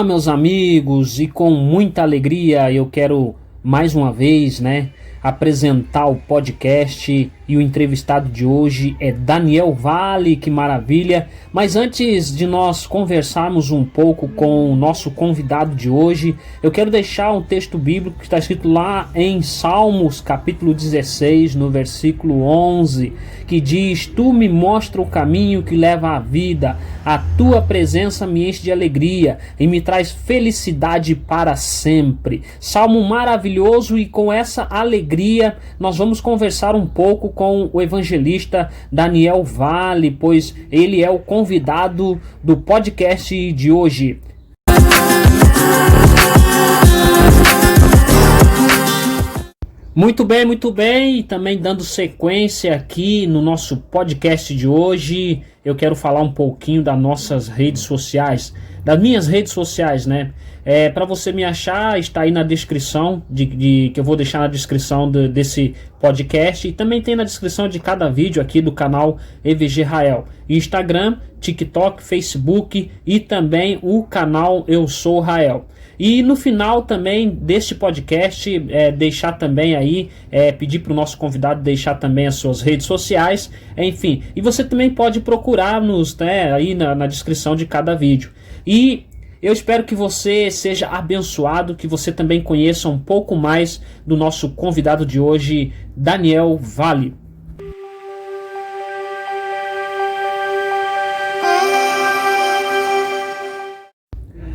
Meus amigos, e com muita alegria eu quero mais uma vez, apresentar o podcast, e o entrevistado de hoje é Daniel Vale. Que maravilha! Mas antes de nós conversarmos um pouco com o nosso convidado de hoje, eu quero deixar um texto bíblico que está escrito lá em Salmos, capítulo 16, no versículo 11, que diz: Tu me mostra o caminho que leva à vida, a tua presença me enche de alegria e me traz felicidade para sempre. Salmo maravilhoso, e com essa alegria nós vamos conversar um pouco com o evangelista Daniel Vale, pois ele é o convidado do podcast de hoje. Muito bem, e também dando sequência aqui no nosso podcast de hoje, eu quero falar um pouquinho das nossas redes sociais, das minhas redes sociais, para você me achar, está aí na descrição, que eu vou deixar na descrição desse podcast, e também tem na descrição de cada vídeo aqui do canal EVG Rael, Instagram, TikTok, Facebook e também o canal Eu Sou Rael. E no final também deste podcast, deixar também aí, pedir para o nosso convidado deixar também as suas redes sociais, enfim. E você também pode procurar-nos, aí na descrição de cada vídeo. E eu espero que você seja abençoado, que você também conheça um pouco mais do nosso convidado de hoje, Daniel Vale.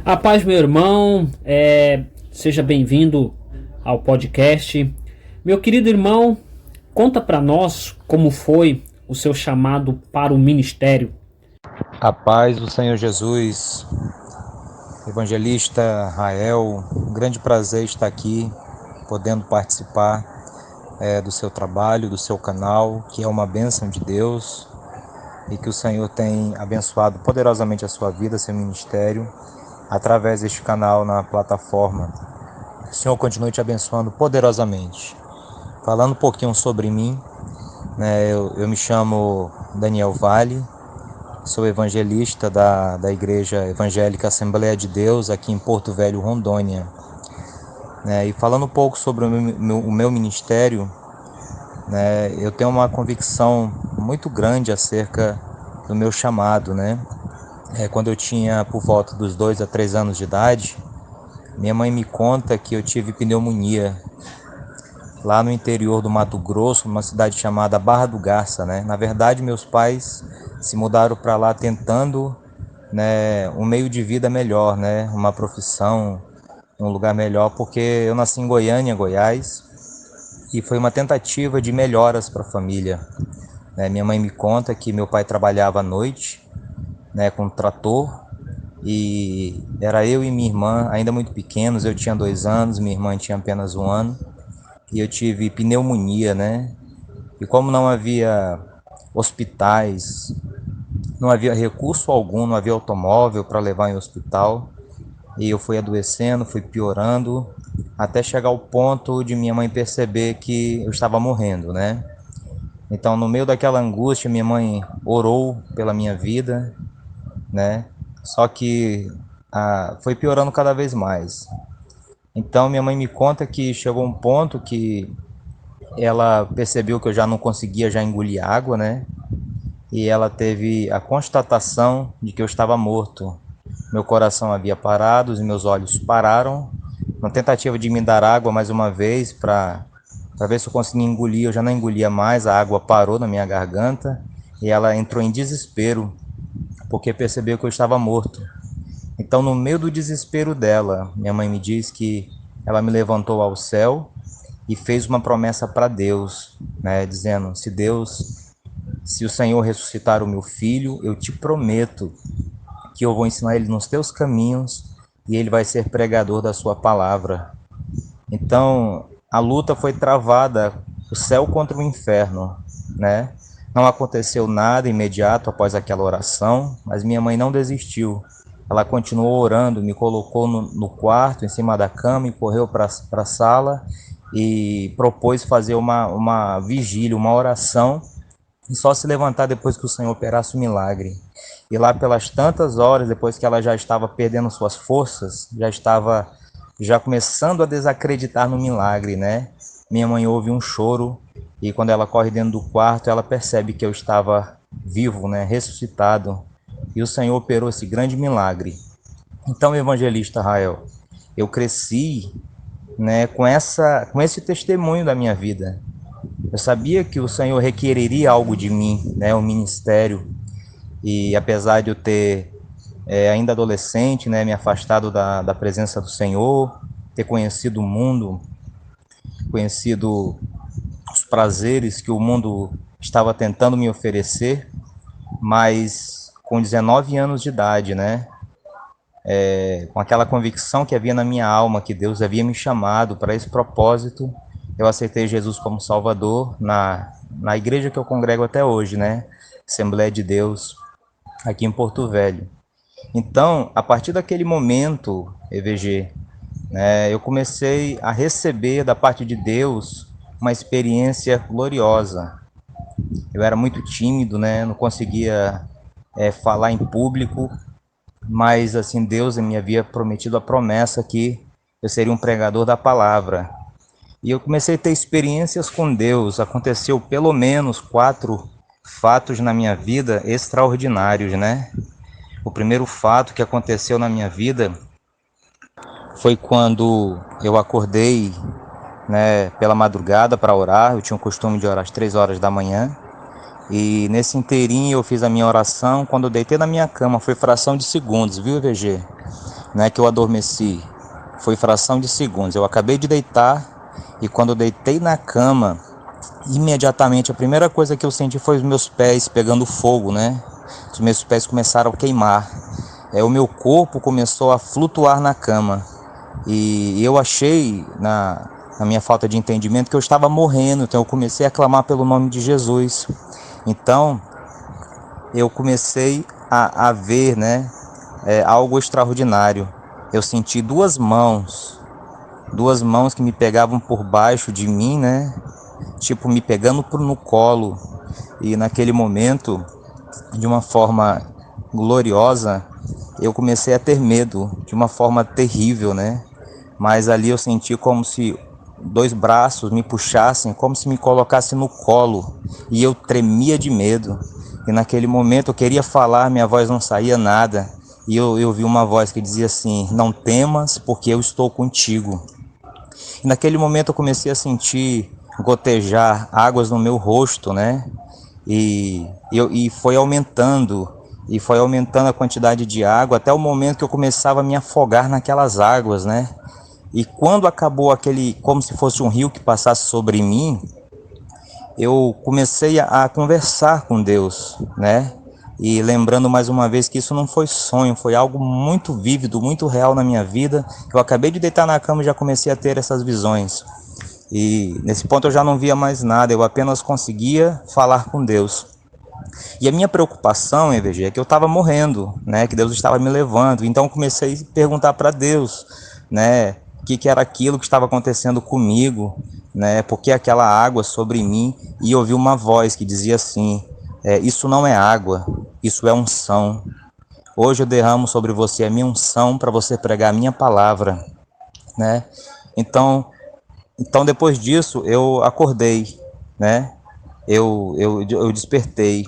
A paz, meu irmão, seja bem-vindo ao podcast. Meu querido irmão, conta para nós como foi o seu chamado para o ministério. A paz do Senhor Jesus, evangelista Rael, um grande prazer estar aqui, podendo participar do seu trabalho, do seu canal, que é uma bênção de Deus, e que o Senhor tem abençoado poderosamente a sua vida, seu ministério, através deste canal na plataforma. Que o Senhor continue te abençoando poderosamente. Falando um pouquinho sobre mim, eu me chamo Daniel Vale, sou evangelista da Igreja Evangélica Assembleia de Deus, aqui em Porto Velho, Rondônia. E falando um pouco sobre o meu ministério, eu tenho uma convicção muito grande acerca do meu chamado, Quando eu tinha por volta dos 2 a 3 anos de idade, minha mãe me conta que eu tive pneumonia lá no interior do Mato Grosso, numa cidade chamada Barra do Garça, Na verdade, meus pais se mudaram para lá tentando, um meio de vida melhor, Uma profissão, um lugar melhor, porque eu nasci em Goiânia, Goiás, e foi uma tentativa de melhoras para a família. Minha mãe me conta que meu pai trabalhava à noite, com trator, e era eu e minha irmã, ainda muito pequenos. Eu tinha 2 anos, minha irmã tinha apenas 1 ano, e eu tive pneumonia, E como não havia hospitais, não havia recurso algum, não havia automóvel para levar em hospital, e eu fui adoecendo, fui piorando, até chegar ao ponto de minha mãe perceber que eu estava morrendo, Então, no meio daquela angústia, minha mãe orou pela minha vida, Só que foi piorando cada vez mais. Então minha mãe me conta que chegou um ponto que ela percebeu que eu já não conseguia já engolir água, E ela teve a constatação de que eu estava morto. Meu coração havia parado, os meus olhos pararam. Na tentativa de me dar água mais uma vez para ver se eu conseguia engolir, eu já não engolia mais, a água parou na minha garganta, e ela entrou em desespero, porque percebeu que eu estava morto. Então, no meio do desespero dela, minha mãe me diz que ela me levantou ao céu e fez uma promessa para Deus, dizendo: se o Senhor ressuscitar o meu filho, eu te prometo que eu vou ensinar ele nos teus caminhos e ele vai ser pregador da sua palavra. Então, a luta foi travada, o céu contra o inferno, Não aconteceu nada imediato após aquela oração, mas minha mãe não desistiu. Ela continuou orando, me colocou no quarto, em cima da cama, e correu para a sala e propôs fazer uma vigília, uma oração, e só se levantar depois que o Senhor operasse o milagre. E lá pelas tantas horas, depois que ela já estava perdendo suas forças, já estava começando a desacreditar no milagre, né? Minha mãe ouve um choro e quando ela corre dentro do quarto, ela percebe que eu estava vivo, né? Ressuscitado. E o Senhor operou esse grande milagre. Então, evangelista Rael, eu cresci, né, com esse testemunho da minha vida. Eu sabia que o Senhor requereria algo de mim, né, um ministério. E apesar de eu ter ainda adolescente, né, me afastado da presença do Senhor, ter conhecido o mundo, conhecido os prazeres que o mundo estava tentando me oferecer, mas com 19 anos de idade, né, com aquela convicção que havia na minha alma que Deus havia me chamado para esse propósito, eu aceitei Jesus como Salvador na igreja que eu congrego até hoje, né, Assembleia de Deus, aqui em Porto Velho. Então, a partir daquele momento, EVG, né, eu comecei a receber da parte de Deus uma experiência gloriosa. Eu era muito tímido, né, não conseguia falar em público, mas assim Deus me havia prometido a promessa que eu seria um pregador da palavra. E eu comecei a ter experiências com Deus. Aconteceu pelo menos 4 fatos na minha vida extraordinários, né? O primeiro fato que aconteceu na minha vida foi quando eu acordei, né, pela madrugada para orar. Eu tinha o costume de orar às 3 horas da manhã. E nesse inteirinho eu fiz a minha oração. Quando eu deitei na minha cama, foi fração de segundos, viu, VG? Não é que eu adormeci, foi fração de segundos. Eu acabei de deitar e quando eu deitei na cama, imediatamente a primeira coisa que eu senti foi os meus pés pegando fogo, né? Os meus pés começaram a queimar. O meu corpo começou a flutuar na cama. E eu achei, na minha falta de entendimento, que eu estava morrendo. Então eu comecei a clamar pelo nome de Jesus. Então eu comecei a ver, né, algo extraordinário. Eu senti duas mãos que me pegavam por baixo de mim, né, tipo me pegando no colo. E naquele momento, de uma forma gloriosa, eu comecei a ter medo, de uma forma terrível, né? Mas ali eu senti como se 2 braços me puxassem, como se me colocassem no colo, e eu tremia de medo. E naquele momento eu queria falar, minha voz não saía nada, e eu vi uma voz que dizia assim: não temas, porque eu estou contigo. E naquele momento eu comecei a sentir gotejar águas no meu rosto, né? E foi aumentando a quantidade de água até o momento que eu começava a me afogar naquelas águas, né? E quando acabou aquele, como se fosse um rio que passasse sobre mim, eu comecei a conversar com Deus, né? E lembrando mais uma vez que isso não foi sonho, foi algo muito vívido, muito real na minha vida. Eu acabei de deitar na cama e já comecei a ter essas visões. E nesse ponto eu já não via mais nada, eu apenas conseguia falar com Deus. E a minha preocupação, EVG, é que eu estava morrendo, né? Que Deus estava me levando. Então eu comecei a perguntar para Deus, né? O que era aquilo que estava acontecendo comigo, né? Por que aquela água sobre mim? E ouvi uma voz que dizia assim: isso não é água, isso é unção. Hoje eu derramo sobre você a minha unção para você pregar a minha palavra, né? Então depois disso eu acordei, né? Eu despertei.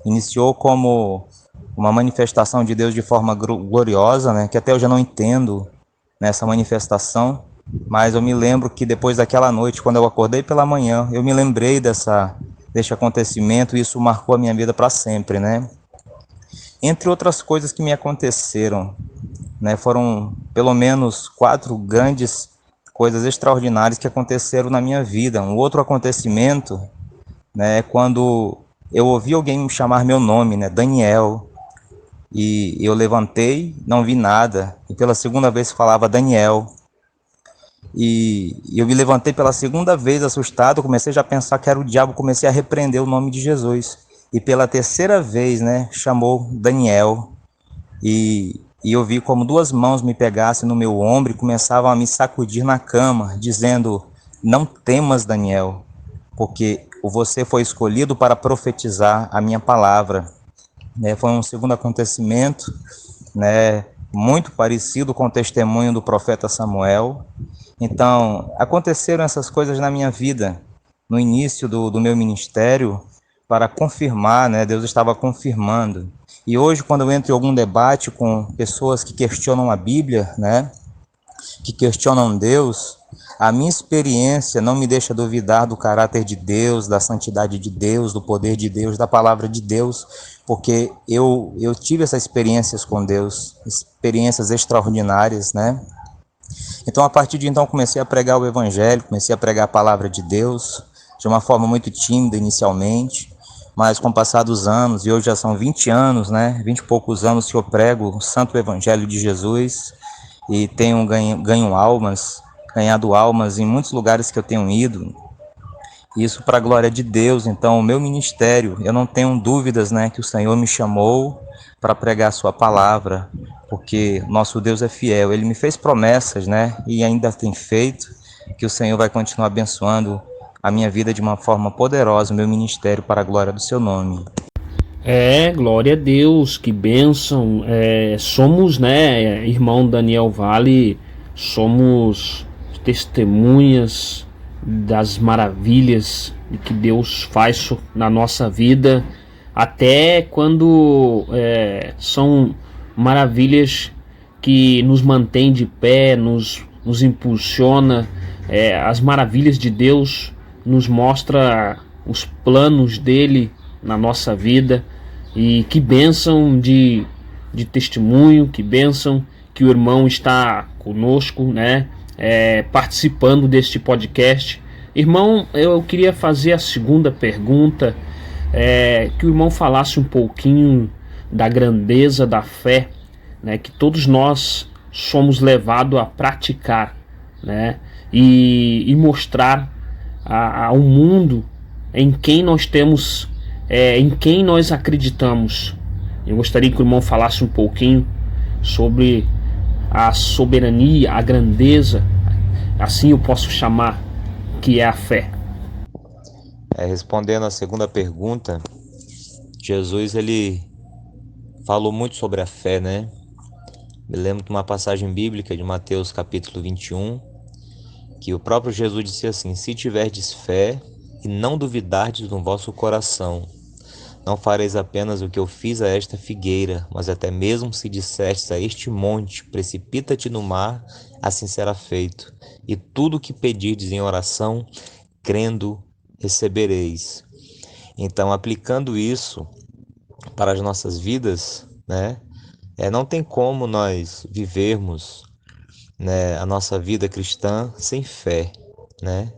Iniciou como uma manifestação de Deus de forma gloriosa, né? Que até eu já não entendo nessa manifestação, mas eu me lembro que depois daquela noite, quando eu acordei pela manhã, eu me lembrei desse acontecimento e isso marcou a minha vida para sempre, né? Entre outras coisas que me aconteceram, né? Foram pelo menos 4 grandes coisas extraordinárias que aconteceram na minha vida. Um outro acontecimento, né? Quando eu ouvi alguém me chamar meu nome, né? Daniel. E eu levantei, não vi nada. E pela segunda vez falava Daniel. E eu me levantei pela segunda vez assustado, comecei já a pensar que era o diabo, comecei a repreender o nome de Jesus. E pela terceira vez, né, chamou Daniel. E eu vi como 2 mãos me pegassem no meu ombro e começavam a me sacudir na cama, dizendo: não temas, Daniel, porque você foi escolhido para profetizar a minha palavra. Foi um segundo acontecimento, né, muito parecido com o testemunho do profeta Samuel. Então, aconteceram essas coisas na minha vida, no início do meu ministério, para confirmar, né, Deus estava confirmando. E hoje, quando eu entro em algum debate com pessoas que questionam a Bíblia, né, que questionam Deus, a minha experiência não me deixa duvidar do caráter de Deus, da santidade de Deus, do poder de Deus, da palavra de Deus, porque eu tive essas experiências com Deus, experiências extraordinárias, né? Então, a partir de então, comecei a pregar o Evangelho, comecei a pregar a palavra de Deus, de uma forma muito tímida inicialmente, mas com o passar dos anos, e hoje já são 20 anos, né? 20 e poucos anos que eu prego o Santo Evangelho de Jesus, e tenho ganhado almas em muitos lugares que eu tenho ido, isso para a glória de Deus. Então, o meu ministério, eu não tenho dúvidas, né, que o Senhor me chamou para pregar a sua palavra, porque nosso Deus é fiel. Ele me fez promessas, né, e ainda tem feito, que o Senhor vai continuar abençoando a minha vida de uma forma poderosa, o meu ministério para a glória do seu nome. Glória a Deus, que bênção. Somos, né, irmão Daniel Vale, somos testemunhas das maravilhas que Deus faz na nossa vida, até quando são maravilhas que nos mantém de pé, nos impulsiona. As maravilhas de Deus nos mostra os planos dele na nossa vida. E que bênção de testemunho, que bênção que o irmão está conosco, né, participando deste podcast. Irmão, eu queria fazer a segunda pergunta, que o irmão falasse um pouquinho da grandeza da fé, né, que todos nós somos levados a praticar, né, e mostrar ao mundo em quem nós temos, em quem nós acreditamos. Eu gostaria que o irmão falasse um pouquinho sobre a soberania, a grandeza, assim eu posso chamar, que é a fé. Respondendo à segunda pergunta, Jesus ele falou muito sobre a fé, né? Me lembro de uma passagem bíblica de Mateus capítulo 21, que o próprio Jesus disse assim: se tiverdes fé e não duvidardes no vosso coração, não fareis apenas o que eu fiz a esta figueira, mas até mesmo se disserdes a este monte, precipita-te no mar, assim será feito. E tudo o que pedirdes em oração, crendo, recebereis. Então, aplicando isso para as nossas vidas, né, não tem como nós vivermos, né, a nossa vida cristã sem fé, né?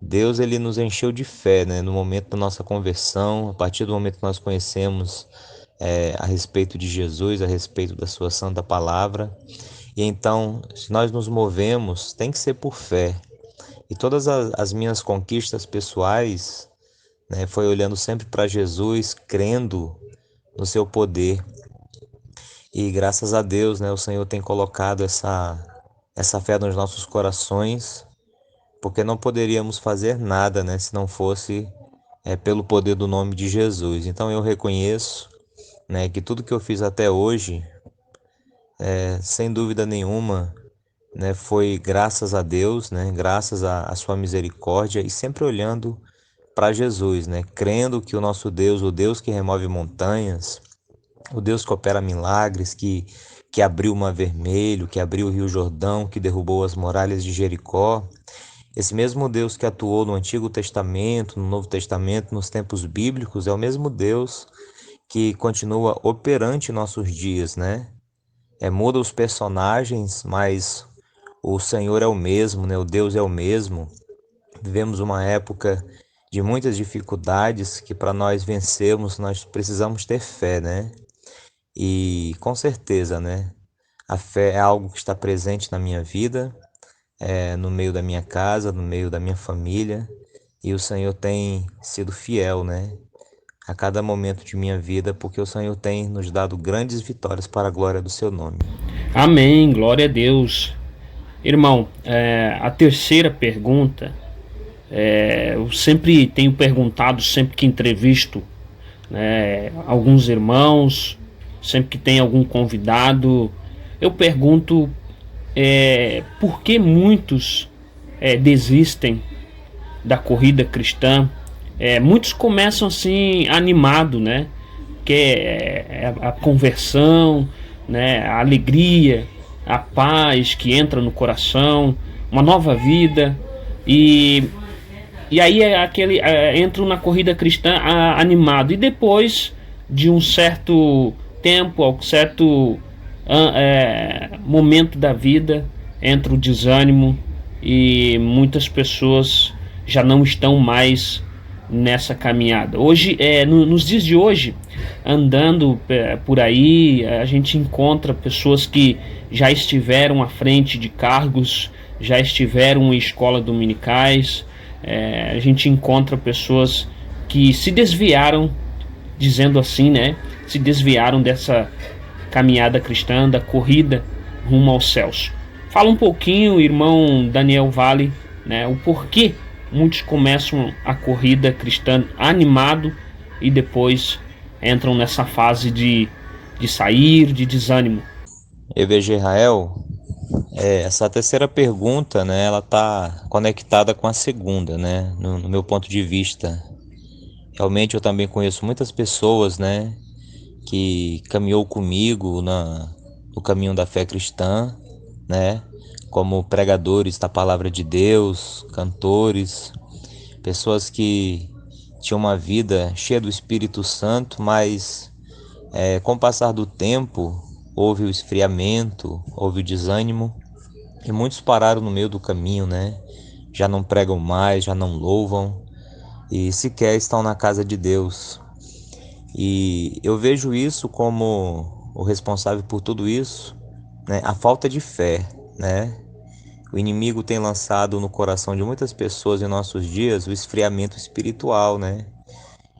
Deus ele nos encheu de fé, né, no momento da nossa conversão, a partir do momento que nós conhecemos a respeito de Jesus, a respeito da sua santa palavra. E então, se nós nos movemos, tem que ser por fé. E todas as minhas conquistas pessoais, né, foi olhando sempre para Jesus, crendo no seu poder. E graças a Deus, né, o Senhor tem colocado essa fé nos nossos corações, porque não poderíamos fazer nada, né, se não fosse pelo poder do nome de Jesus. Então eu reconheço, né, que tudo que eu fiz até hoje, sem dúvida nenhuma, né, foi graças a Deus, né, graças à sua misericórdia, e sempre olhando para Jesus, né, crendo que o nosso Deus, o Deus que remove montanhas, o Deus que opera milagres, que abriu o Mar Vermelho, que abriu o Rio Jordão, que derrubou as muralhas de Jericó, esse mesmo Deus que atuou no Antigo Testamento, no Novo Testamento, nos tempos bíblicos, é o mesmo Deus que continua operante em nossos dias, né? Muda os personagens, mas o Senhor é o mesmo, né? O Deus é o mesmo. Vivemos uma época de muitas dificuldades que para nós vencermos nós precisamos ter fé, né? E com certeza, né? A fé é algo que está presente na minha vida, no meio da minha casa, no meio da minha família, e o Senhor tem sido fiel, né, a cada momento de minha vida, porque o Senhor tem nos dado grandes vitórias para a glória do seu nome. Amém, glória a Deus. Irmão, a terceira pergunta, eu sempre tenho perguntado, sempre que entrevisto né, alguns irmãos, sempre que tem algum convidado, eu pergunto por que muitos desistem da corrida cristã. Muitos começam assim animado, né? Que é a conversão, né? A alegria, a paz que entra no coração, uma nova vida e aí entram na corrida cristã animado e depois de um certo tempo, um certo momento da vida entra o desânimo e muitas pessoas já não estão mais nessa caminhada. Hoje, nos dias de hoje, andando por aí, a gente encontra pessoas que já estiveram à frente de cargos, já estiveram em escolas dominicais. A gente encontra pessoas que se desviaram, dizendo assim, né? Se desviaram dessa caminhada cristã, da corrida rumo aos céus. Fala um pouquinho, irmão Daniel Vale, né? O porquê muitos começam a corrida cristã animado e depois entram nessa fase de sair, de desânimo. EVG Israel, essa terceira pergunta, né, ela está conectada com a segunda, né, no meu ponto de vista. Realmente eu também conheço muitas pessoas, né, que caminhou comigo no caminho da fé cristã, né, como pregadores da palavra de Deus, cantores, pessoas que tinham uma vida cheia do Espírito Santo, mas com o passar do tempo houve o esfriamento, houve o desânimo e muitos pararam no meio do caminho, né? Já não pregam mais, já não louvam e sequer estão na casa de Deus. E eu vejo isso como o responsável por tudo isso, né? A falta de fé, né? O inimigo tem lançado no coração de muitas pessoas em nossos dias o esfriamento espiritual, né?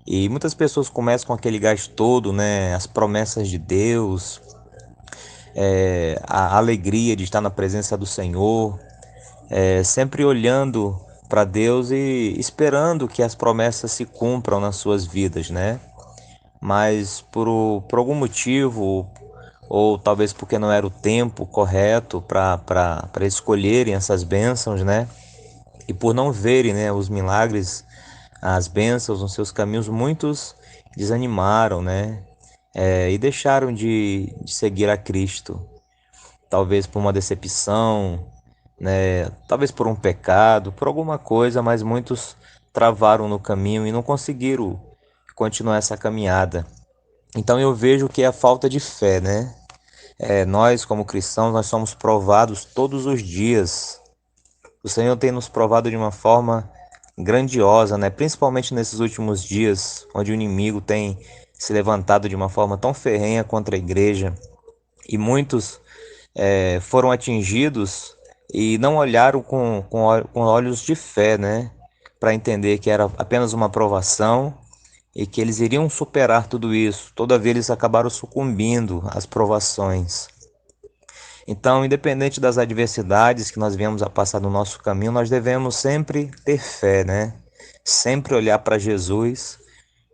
E muitas pessoas começam com aquele gás todo, né? As promessas de Deus, a alegria de estar na presença do Senhor, sempre olhando para Deus e esperando que as promessas se cumpram nas suas vidas, né? Mas por algum motivo, ou talvez porque não era o tempo correto para escolherem essas bênçãos, né? E por não verem, né, os milagres, as bênçãos nos seus caminhos, muitos desanimaram, né? E deixaram de seguir a Cristo. Talvez por uma decepção, né? Talvez por um pecado, por alguma coisa, mas muitos travaram no caminho e não conseguiram continuar essa caminhada. Então eu vejo que é a falta de fé, né? Nós, como cristãos, nós somos provados todos os dias. O Senhor tem nos provado de uma forma grandiosa, né? Principalmente nesses últimos dias, onde o inimigo tem se levantado de uma forma tão ferrenha contra a igreja e muitos foram atingidos e não olharam com olhos de fé, né? Para entender que era apenas uma provação e que eles iriam superar tudo isso. Todavia eles acabaram sucumbindo às provações. Então, independente das adversidades que nós viemos a passar no nosso caminho, nós devemos sempre ter fé, né? Sempre olhar para Jesus,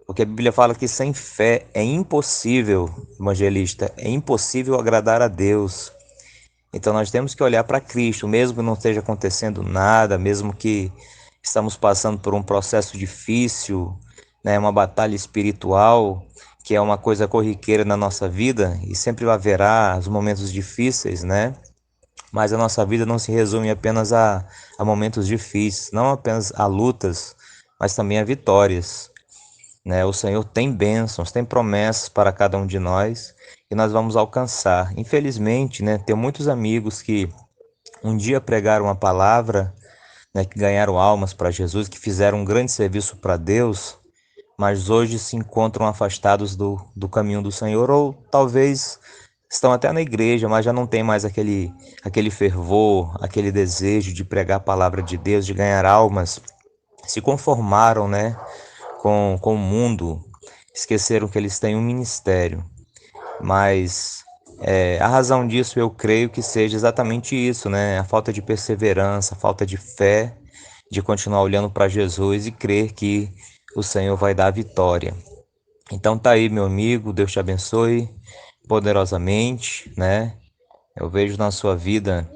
porque a Bíblia fala que sem fé é impossível, evangelista, é impossível agradar a Deus. Então nós temos que olhar para Cristo, mesmo que não esteja acontecendo nada, mesmo que estamos passando por um processo difícil, né, uma batalha espiritual, que é uma coisa corriqueira na nossa vida, e sempre haverá os momentos difíceis, né? Mas a nossa vida não se resume apenas a momentos difíceis, não apenas a lutas, mas também a vitórias, né? O Senhor tem bênçãos, tem promessas para cada um de nós e nós vamos alcançar. Infelizmente, né, tem muitos amigos que um dia pregaram a palavra, né, que ganharam almas para Jesus, que fizeram um grande serviço para Deus, mas hoje se encontram afastados do caminho do Senhor, ou talvez estão até na igreja, mas já não tem mais aquele fervor, aquele desejo de pregar a palavra de Deus, de ganhar almas. Se conformaram, né, com o mundo, esqueceram que eles têm um ministério. Mas a razão disso eu creio que seja exatamente isso, né? A falta de perseverança, a falta de fé, de continuar olhando para Jesus e crer que o Senhor vai dar a vitória. Então tá aí, meu amigo, Deus te abençoe poderosamente, né? Eu vejo na sua vida,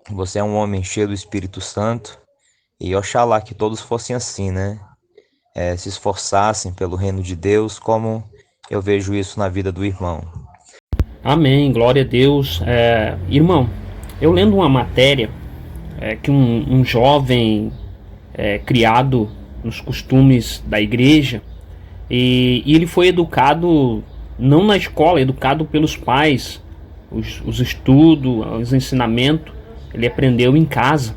você é um homem cheio do Espírito Santo, e oxalá que todos fossem assim, né? Se esforçassem pelo reino de Deus, como eu vejo isso na vida do irmão. Amém, glória a Deus. Irmão, eu lendo uma matéria que um jovem criado nos costumes da igreja e ele foi educado não na escola, educado pelos pais, os estudos, os ensinamentos, ele aprendeu em casa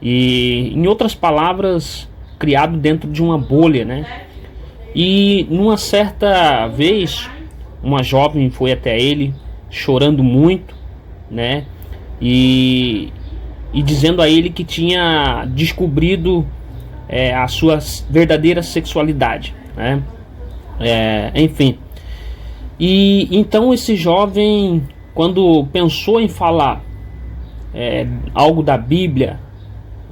e, em outras palavras, criado dentro de uma bolha, né? E numa certa vez, uma jovem foi até ele, chorando muito, né? E, e dizendo a ele que tinha descobrido a sua verdadeira sexualidade, né? Enfim. E então esse jovem, quando pensou em falar algo da Bíblia,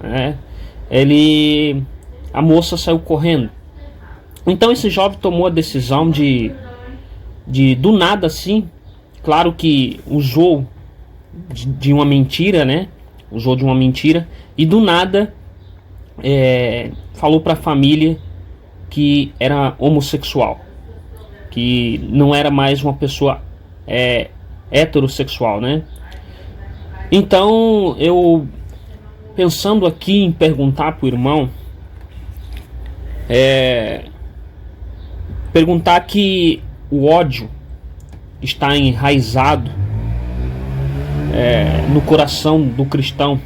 né? A moça saiu correndo. Então esse jovem tomou a decisão de do nada assim, claro que usou de uma mentira, né? Usou de uma mentira e do nada falou para a família que era homossexual, que não era mais uma pessoa heterossexual, né? Então eu pensando aqui em perguntar pro irmão, perguntar que o ódio está enraizado no coração do cristão,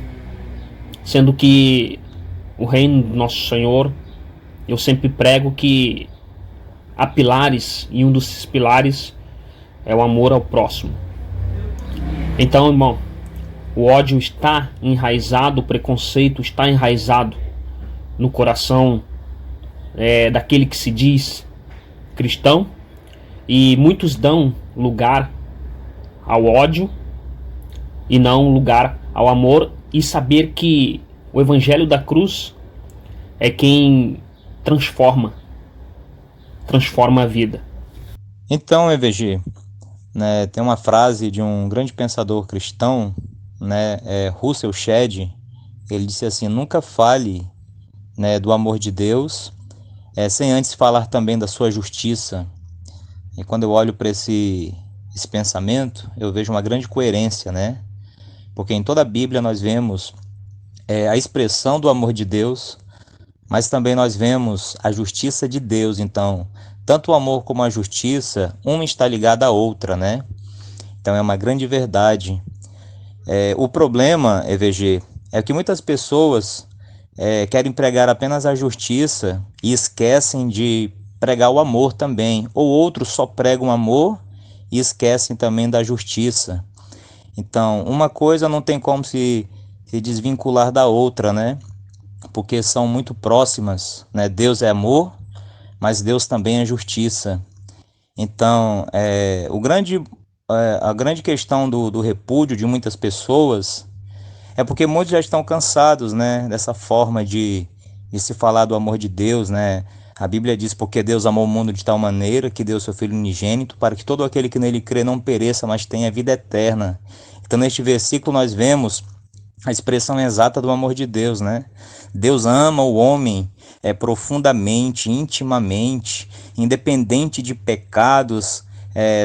sendo que o reino do nosso Senhor, eu sempre prego que há pilares e um desses pilares é o amor ao próximo. Então, irmão, o ódio está enraizado, o preconceito está enraizado no coração daquele que se diz cristão, e muitos dão lugar ao ódio e não lugar ao amor, e saber que o evangelho da cruz é quem transforma a vida. Então, EVG, né, tem uma frase de um grande pensador cristão, né, Russell Shedd. Ele disse assim: nunca fale, né, do amor de Deus sem antes falar também da sua justiça. E quando eu olho para esse pensamento, eu vejo uma grande coerência, né? Porque em toda a Bíblia nós vemos a expressão do amor de Deus, mas também nós vemos a justiça de Deus. Então, tanto o amor como a justiça, uma está ligada à outra, né? Então é uma grande verdade. O problema, EVG, é que muitas pessoas querem pregar apenas a justiça e esquecem de pregar o amor também. Ou outros só pregam amor e esquecem também da justiça. Então, uma coisa não tem como se desvincular da outra, né? Porque são muito próximas, né? Deus é amor, mas Deus também é justiça. Então, a grande questão do repúdio de muitas pessoas é porque muitos já estão cansados, né, dessa forma de se falar do amor de Deus, né? A Bíblia diz: porque Deus amou o mundo de tal maneira que deu seu Filho unigênito, para que todo aquele que nele crê não pereça, mas tenha vida eterna. Então, neste versículo nós vemos a expressão exata do amor de Deus, né? Deus ama o homem profundamente, intimamente, independente de pecados,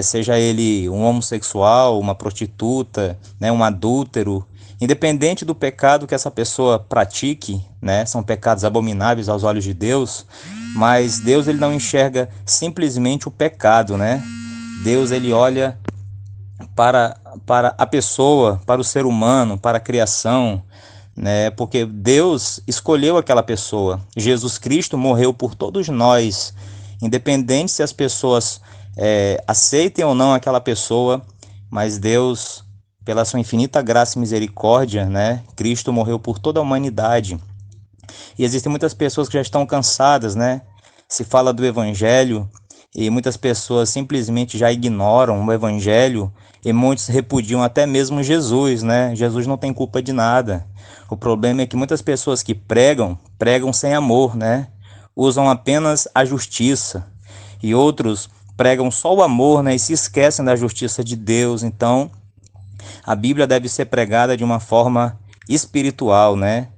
seja ele um homossexual, uma prostituta, né, um adúltero, independente do pecado que essa pessoa pratique, né, são pecados abomináveis aos olhos de Deus, mas Deus ele não enxerga simplesmente o pecado, né? Deus ele olha para a pessoa, para o ser humano, para a criação, né? Porque Deus escolheu aquela pessoa. Jesus Cristo morreu por todos nós, independente se as pessoas aceitem ou não aquela pessoa, mas Deus, pela sua infinita graça e misericórdia, né? Cristo morreu por toda a humanidade. E existem muitas pessoas que já estão cansadas, né? Se fala do Evangelho e muitas pessoas simplesmente já ignoram o Evangelho e muitos repudiam até mesmo Jesus, né? Jesus não tem culpa de nada. O problema é que muitas pessoas que pregam sem amor, né? Usam apenas a justiça. e outros pregam só o amor, né, e se esquecem da justiça de Deus. Então, a Bíblia deve ser pregada de uma forma espiritual, né?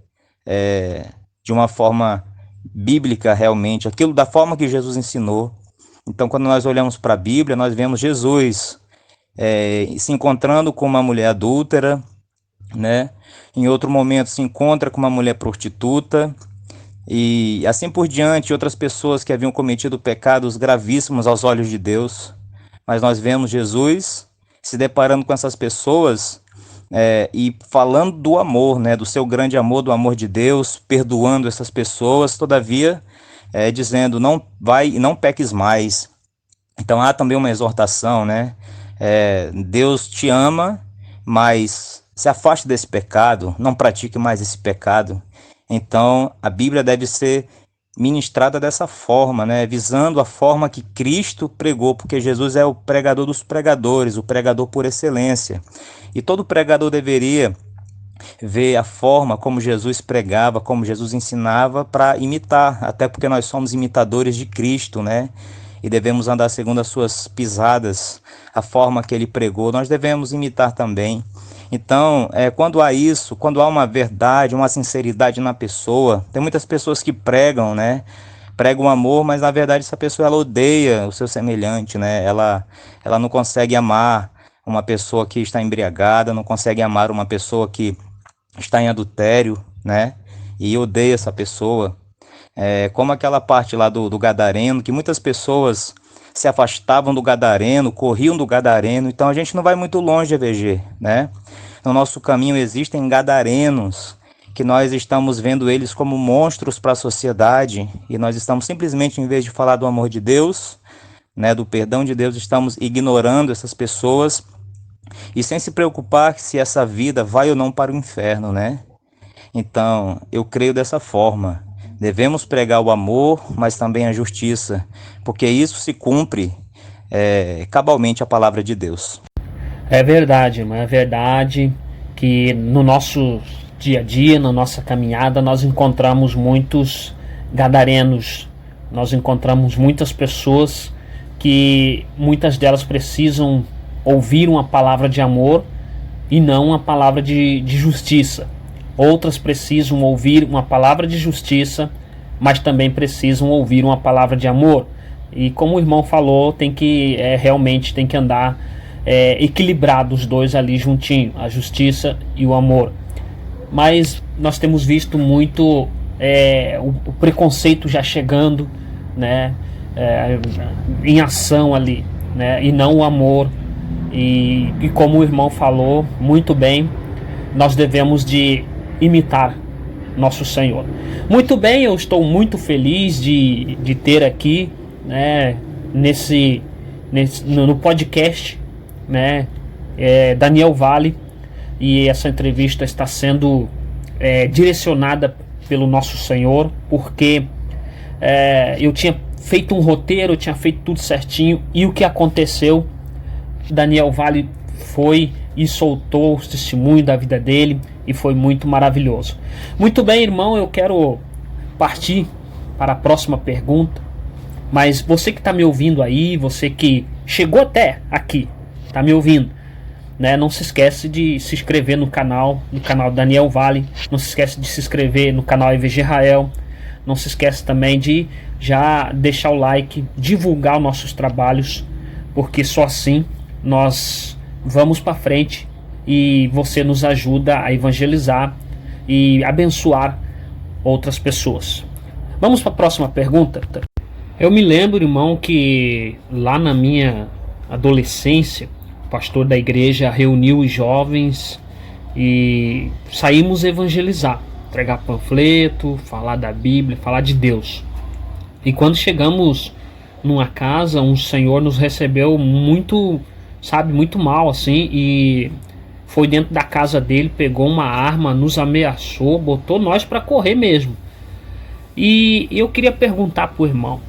De uma forma bíblica realmente, aquilo da forma que Jesus ensinou. Então, quando nós olhamos para a Bíblia, nós vemos Jesus se encontrando com uma mulher adúltera, né? Em outro momento se encontra com uma mulher prostituta e assim por diante, outras pessoas que haviam cometido pecados gravíssimos aos olhos de Deus. Mas nós vemos Jesus se deparando com essas pessoas e falando do amor, né? Do seu grande amor, do amor de Deus, perdoando essas pessoas, todavia dizendo, não peques mais. Então há também uma exortação, né? Deus te ama, mas se afaste desse pecado, não pratique mais esse pecado. Então a Bíblia deve ser ministrada dessa forma, né? Visando a forma que Cristo pregou, porque Jesus é o pregador dos pregadores, o pregador por excelência. E todo pregador deveria ver a forma como Jesus pregava, como Jesus ensinava, para imitar, até porque nós somos imitadores de Cristo, né? E devemos andar segundo as suas pisadas, a forma que ele pregou, nós devemos imitar também. Então, quando há isso, quando há uma verdade, uma sinceridade na pessoa, tem muitas pessoas que pregam, né? Pregam amor, mas na verdade essa pessoa ela odeia o seu semelhante, né? Ela não consegue amar uma pessoa que está embriagada, não consegue amar uma pessoa que está em adultério, né? E odeia essa pessoa. Como aquela parte lá do Gadareno, que muitas pessoas se afastavam do Gadareno, corriam do Gadareno. Então a gente não vai muito longe, EVG, né? No nosso caminho existem Gadarenos, que nós estamos vendo eles como monstros para a sociedade, e nós estamos simplesmente, em vez de falar do amor de Deus, né, do perdão de Deus, estamos ignorando essas pessoas e sem se preocupar se essa vida vai ou não para o inferno, né? Então, eu creio dessa forma. Devemos pregar o amor, mas também a justiça, porque isso se cumpre cabalmente a palavra de Deus. É verdade, mas é verdade que no nosso dia a dia, na nossa caminhada, nós encontramos muitos gadarenos, nós encontramos muitas pessoas que muitas delas precisam ouvir uma palavra de amor e não uma palavra de justiça. Outras precisam ouvir uma palavra de justiça, mas também precisam ouvir uma palavra de amor. E como o irmão falou, tem que realmente tem que andar equilibrado os dois ali juntinho, a justiça e o amor. Mas nós temos visto muito o preconceito já chegando, né, em ação ali, né, e não o amor. E como o irmão falou muito bem, nós devemos de imitar nosso Senhor. Muito bem, eu estou muito feliz de ter aqui, né, no podcast, né, Daniel Valle, e essa entrevista está sendo direcionada pelo nosso Senhor, porque eu tinha feito um roteiro, eu tinha feito tudo certinho, e o que aconteceu, Daniel Valle foi e soltou o testemunho da vida dele, e foi muito maravilhoso. Muito bem, irmão, eu quero partir para a próxima pergunta, mas você que está me ouvindo aí, você que chegou até aqui, está me ouvindo, né? Não se esquece de se inscrever no canal Daniel Valle, não se esquece de se inscrever no canal EVG Israel, não se esquece também de já deixar o like, divulgar os nossos trabalhos, porque só assim nós vamos para frente e você nos ajuda a evangelizar e abençoar outras pessoas. Vamos para a próxima pergunta. Eu me lembro, irmão, que lá na minha adolescência, o pastor da igreja reuniu os jovens e saímos evangelizar, entregar panfleto, falar da Bíblia, falar de Deus. E quando chegamos numa casa, um senhor nos recebeu muito mal assim, e foi dentro da casa dele, pegou uma arma, nos ameaçou, botou nós para correr mesmo. E eu queria perguntar para o irmão,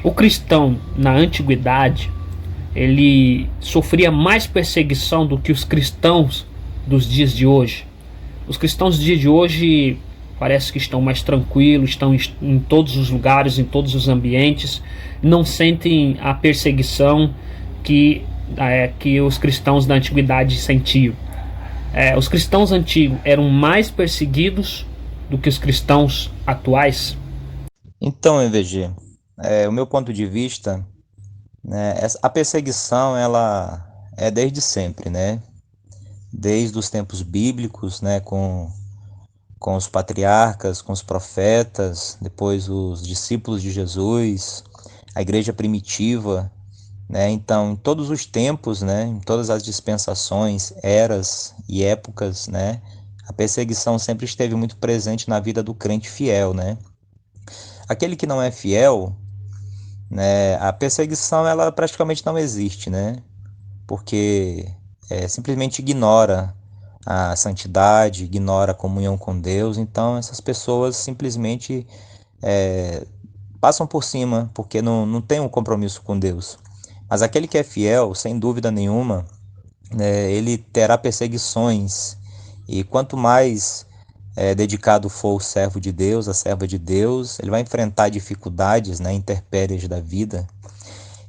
o cristão na antiguidade, ele sofria mais perseguição do que os cristãos dos dias de hoje? Os cristãos dos dias de hoje, parece que estão mais tranquilos, estão em todos os lugares, em todos os ambientes, não sentem a perseguição que os cristãos da antiguidade sentiam. Os cristãos antigos eram mais perseguidos do que os cristãos atuais? Então, EVG, o meu ponto de vista, né, a perseguição ela é desde sempre, né? Desde os tempos bíblicos, né, com os patriarcas, com os profetas, depois os discípulos de Jesus, a igreja primitiva, né? Então, em todos os tempos, né, em todas as dispensações, eras e épocas, né, a perseguição sempre esteve muito presente na vida do crente fiel, né? Aquele que não é fiel, né, a perseguição ela praticamente não existe, né? Porque simplesmente ignora a santidade, ignora a comunhão com Deus, então essas pessoas simplesmente passam por cima, porque não tem um compromisso com Deus. Mas aquele que é fiel, sem dúvida nenhuma, ele terá perseguições, e quanto mais dedicado for o servo de Deus, a serva de Deus, ele vai enfrentar dificuldades, né, intempéries da vida.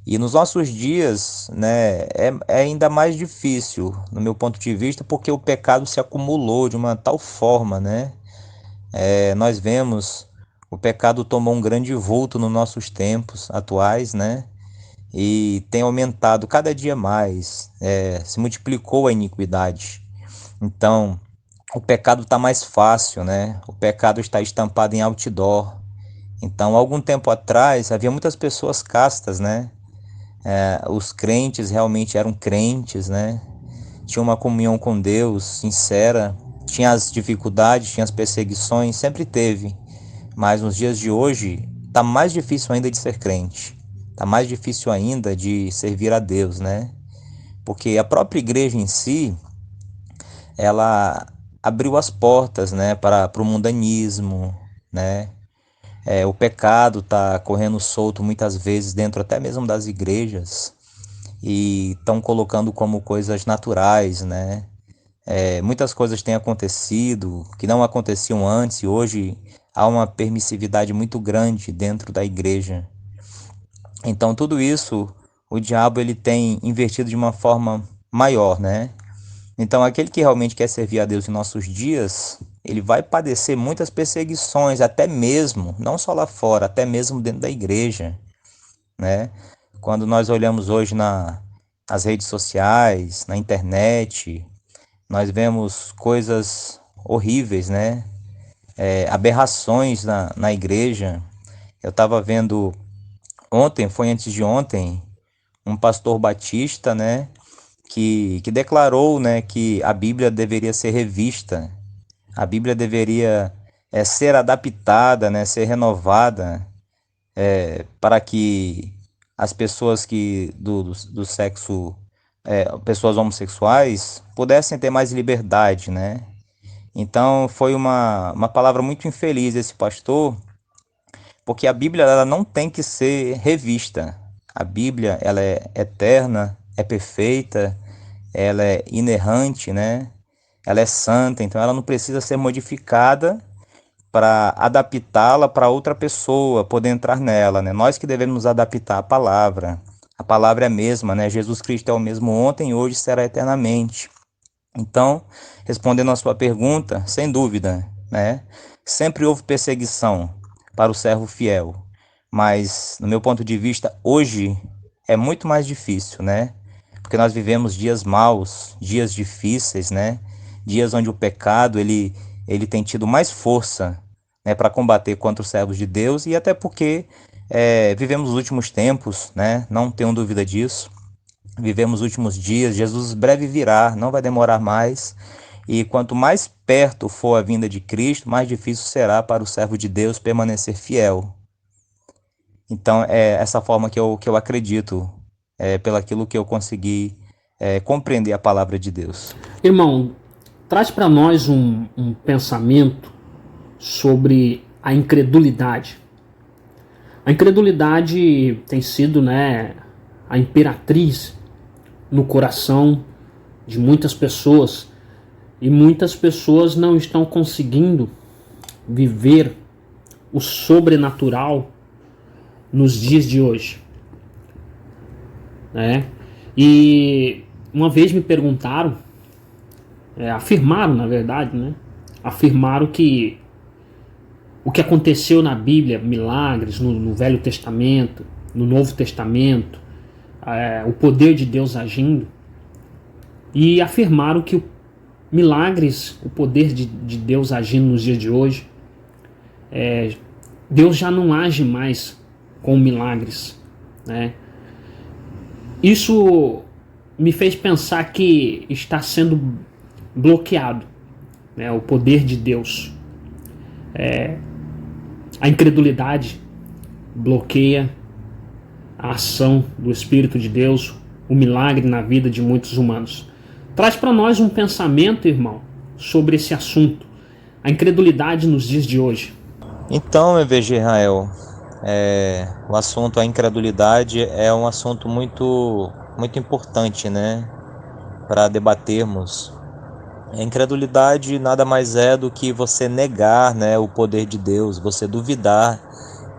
E nos nossos dias, né, é ainda mais difícil, no meu ponto de vista, porque o pecado se acumulou de uma tal forma, né? Nós vemos o pecado tomou um grande vulto nos nossos tempos atuais, né? E tem aumentado cada dia mais, se multiplicou a iniquidade. Então, o pecado está mais fácil, né? O pecado está estampado em outdoor. Então, algum tempo atrás, havia muitas pessoas castas, né? Os crentes realmente eram crentes, né? Tinha uma comunhão com Deus sincera, tinha as dificuldades, tinha as perseguições, sempre teve. Mas nos dias de hoje, tá mais difícil ainda de ser crente. Tá mais difícil ainda de servir a Deus, né? Porque a própria igreja em si, ela abriu as portas, né, para o mundanismo, né? O pecado está correndo solto muitas vezes dentro até mesmo das igrejas e estão colocando como coisas naturais, né? Muitas coisas têm acontecido que não aconteciam antes e hoje há uma permissividade muito grande dentro da igreja. Então tudo isso o diabo ele tem invertido de uma forma maior, né? Então aquele que realmente quer servir a Deus em nossos dias, ele vai padecer muitas perseguições, até mesmo, não só lá fora, até mesmo dentro da igreja, né? Quando nós olhamos hoje nas redes sociais, na internet, nós vemos coisas horríveis, né? Aberrações na igreja. Eu estava vendo ontem, foi antes de ontem, um pastor batista, né? Que declarou, né, que a Bíblia deveria ser revista, a Bíblia deveria ser adaptada, né, ser renovada, para que as pessoas do sexo, pessoas homossexuais, pudessem ter mais liberdade, né? Então foi uma palavra muito infeliz desse pastor, porque a Bíblia ela não tem que ser revista. A Bíblia ela é eterna, é perfeita, ela é inerrante, né? Ela é santa, então ela não precisa ser modificada para adaptá-la para outra pessoa poder entrar nela, né? Nós que devemos nos adaptar à palavra. A palavra é a mesma, né? Jesus Cristo é o mesmo ontem e hoje será eternamente. Então, respondendo a sua pergunta, sem dúvida, né? Sempre houve perseguição para o servo fiel, mas no meu ponto de vista, hoje é muito mais difícil, né? Porque nós vivemos dias maus, dias difíceis, né? Dias onde o pecado ele tem tido mais força, né, para combater contra os servos de Deus e até porque vivemos os últimos tempos, né? Não tenho dúvida disso. Vivemos os últimos dias, Jesus breve virá, não vai demorar mais. E quanto mais perto for a vinda de Cristo, mais difícil será para o servo de Deus permanecer fiel. Então é essa forma que eu acredito, pelaquilo que eu consegui compreender a palavra de Deus. Irmão, traz para nós um pensamento sobre a incredulidade. A incredulidade tem sido, né, a imperatriz no coração de muitas pessoas, e muitas pessoas não estão conseguindo viver o sobrenatural nos dias de hoje, né? E uma vez me perguntaram, afirmaram na verdade, né? Afirmaram que o que aconteceu na Bíblia, milagres no Velho Testamento, no Novo Testamento, o poder de Deus agindo, e afirmaram que milagres, o poder de Deus agindo nos dias de hoje, Deus já não age mais com milagres, né? Isso me fez pensar que está sendo bloqueado, né, o poder de Deus. A incredulidade bloqueia a ação do Espírito de Deus, o milagre na vida de muitos humanos. Traz para nós um pensamento, irmão, sobre esse assunto, a incredulidade nos dias de hoje. Então, EVG Israel, o assunto, a incredulidade, é um assunto muito importante, né, para debatermos. A incredulidade nada mais é do que você negar, né, o poder de Deus, você duvidar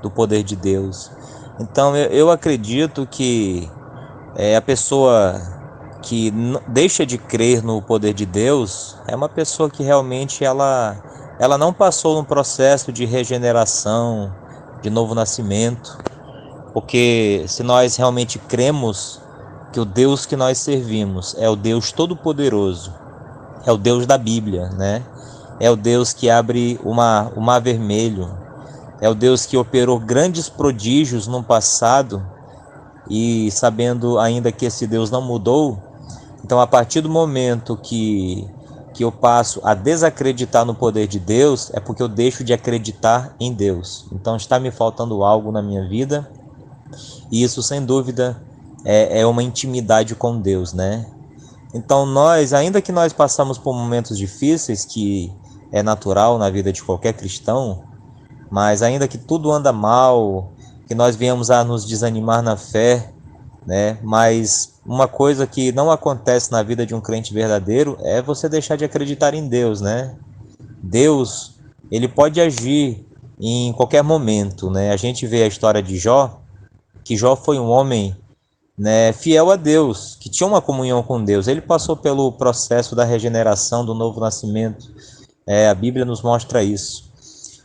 do poder de Deus. Então eu acredito que a pessoa que deixa de crer no poder de Deus é uma pessoa que realmente ela não passou num processo de regeneração, de novo nascimento. Porque se nós realmente cremos que o Deus que nós servimos é o Deus Todo-Poderoso, é o Deus da Bíblia, né? É o Deus que abre o mar vermelho, é o Deus que operou grandes prodígios no passado, e sabendo ainda que esse Deus não mudou, então a partir do momento que eu passo a desacreditar no poder de Deus, é porque eu deixo de acreditar em Deus. Então está me faltando algo na minha vida, e isso sem dúvida é uma intimidade com Deus, né? Então nós, ainda que nós passamos por momentos difíceis, que é natural na vida de qualquer cristão, mas ainda que tudo anda mal, que nós viemos a nos desanimar na fé, né? Mas uma coisa que não acontece na vida de um crente verdadeiro é você deixar de acreditar em Deus, né? Deus, ele pode agir em qualquer momento, né? A gente vê a história de Jó, que Jó foi um homem, né, fiel a Deus, que tinha uma comunhão com Deus. Ele passou pelo processo da regeneração, do novo nascimento. A Bíblia nos mostra isso.